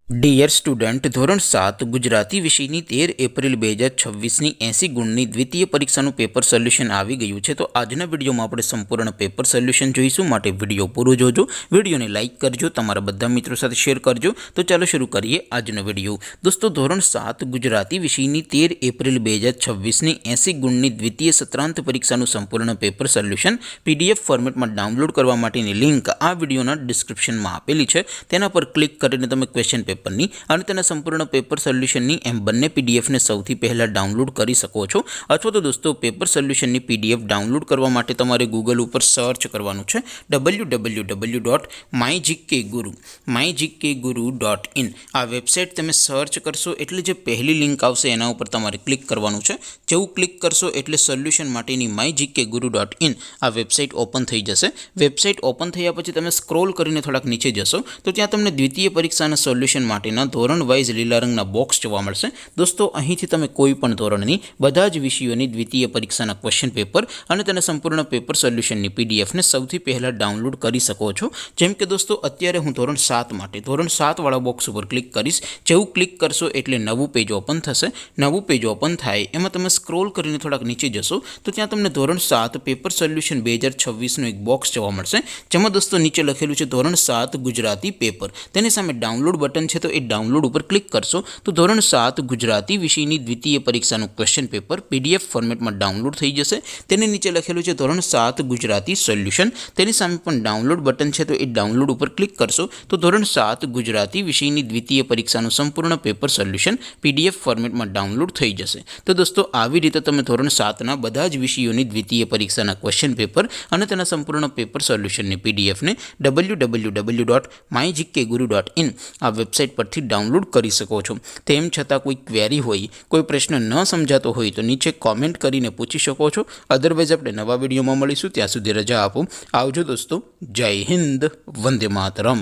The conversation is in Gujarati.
ડિયર સ્ટુડન્ટ, ધોરણ 7 ગુજરાતી વિષયની 13 એપ્રિલ 2026ની 80 ગુણની દ્વિતીય પરીક્ષાનું પેપર સોલ્યુશન આવી ગયું છે। તો આજના વિડીયોમાં આપણે સંપૂર્ણ પેપર સોલ્યુશન જોઈશું, માટે વિડીયો પૂરો જોજો। વિડીયોને લાઇક કરજો, તમારા બધા મિત્રો સાથે શેર કરજો। તો ચાલો શરૂ કરીએ આજનો વિડીયો। દોસ્તો, ધોરણ 7 ગુજરાતી વિષયની 13 એપ્રિલ 2026ની 80 ગુણની દ્વિતીય સત્રાંત પરીક્ષાનું સંપૂર્ણ પેપર સોલ્યુશન PDF ફોર્મેટમાં ડાઉનલોડ કરવા માટેની લિંક આ વિડીયોના ડિસ્ક્રિપ્શનમાં આપેલી છે। તેના પર ક્લિક કરીને તમે ક્વેશ્ચન પેપરની અને તેના સંપૂર્ણ પેપર સોલ્યુશનની એમ બંને પીડીએફને સૌથી પહેલાં ડાઉનલોડ કરી શકો છો। અથવા તો દોસ્તો, પેપર સોલ્યુશનની પીડીએફ ડાઉનલોડ કરવા માટે તમારે ગૂગલ ઉપર સર્ચ કરવાનું છે www.mygkguru.in। આ વેબસાઇટ તમે સર્ચ કરશો એટલે જે પહેલી લિંક આવશે એના ઉપર તમારે ક્લિક કરવાનું છે। જેવું ક્લિક કરશો એટલે સોલ્યુશન માટેની mygkguru.in આ વેબસાઇટ ઓપન થઈ જશે। વેબસાઇટ ઓપન થયા પછી તમે સ્ક્રોલ કરીને થોડાક નીચે જશો તો ત્યાં તમને દ્વિતીય પરીક્ષાના સોલ્યુશન માટેના ધોરણ વાઇઝ લીલા રંગના બોક્સ જોવા મળશે। દોસ્તો, અહીંથી તમે કોઈ પણ ધોરણની બધા જ વિષયોની દ્વિતીય પરીક્ષાના ક્વેશ્ચન પેપર અને તેના સંપૂર્ણ પેપર સોલ્યુશનની પીડીએફને સૌથી પહેલાં ડાઉનલોડ કરી શકો છો। જેમ કે દોસ્તો, અત્યારે હું ધોરણ 7 માટે ધોરણ 7 વાળા બોક્સ ઉપર ક્લિક કરીશ। જેવું ક્લિક કરશો એટલે નવું પેજ ઓપન થશે। નવું પેજ ઓપન થાય એમાં તમે સ્ક્રોલ કરીને થોડાક નીચે જશો તો ત્યાં તમને ધોરણ 7 પેપર સોલ્યુશન 2026નું એક બોક્સ જોવા મળશે, જેમાં દોસ્તો નીચે લખેલું છે ધોરણ 7 ગુજરાતી પેપર। તેની સામે ડાઉનલોડ બટન છે, તો એ ડાઉનલોડ ઉપર ક્લિક કરશો તો ધોરણ 7 ગુજરાતી વિષયની દ્વિતીય પરીક્ષાનું ક્વેશ્ચન પેપર PDF ફોર્મેટમાં ડાઉનલોડ થઈ જશે। તેની નીચે લખેલું છે ધોરણ 7 ગુજરાતી સોલ્યુશન। તેની સામે પણ ડાઉનલોડ બટન છે, તો એ ડાઉનલોડ ઉપર ક્લિક કરશો તો ધોરણ 7 ગુજરાતી વિષયની દ્વિતીય પરીક્ષાનું સંપૂર્ણ પેપર સોલ્યુશન PDF ફોર્મેટમાં ડાઉનલોડ થઈ જશે। તો દોસ્તો, આવી રીતે તમે ધોરણ 7ના બધા જ વિષયોની દ્વિતીય પરીક્ષાના ક્વેશ્ચન પેપર અને તેના સંપૂર્ણ પેપર સોલ્યુશનની પીડીએફને www.mygkguru.in આ વેબસાઇટ પરથી ડાઉનલોડ કરી શકો છો। તેમ છતાં કોઈ ક્વેરી હોય, કોઈ પ્રશ્ન ન સમજાતો હોય તો નીચે કોમેન્ટ કરીને પૂછી શકો છો। અધરવાઇઝ આપણે નવા વિડીયોમાં મળીશું, ત્યાં સુધી રજા આપો। આવજો દોસ્તો, જય હિન્દ, વંદે માતરમ।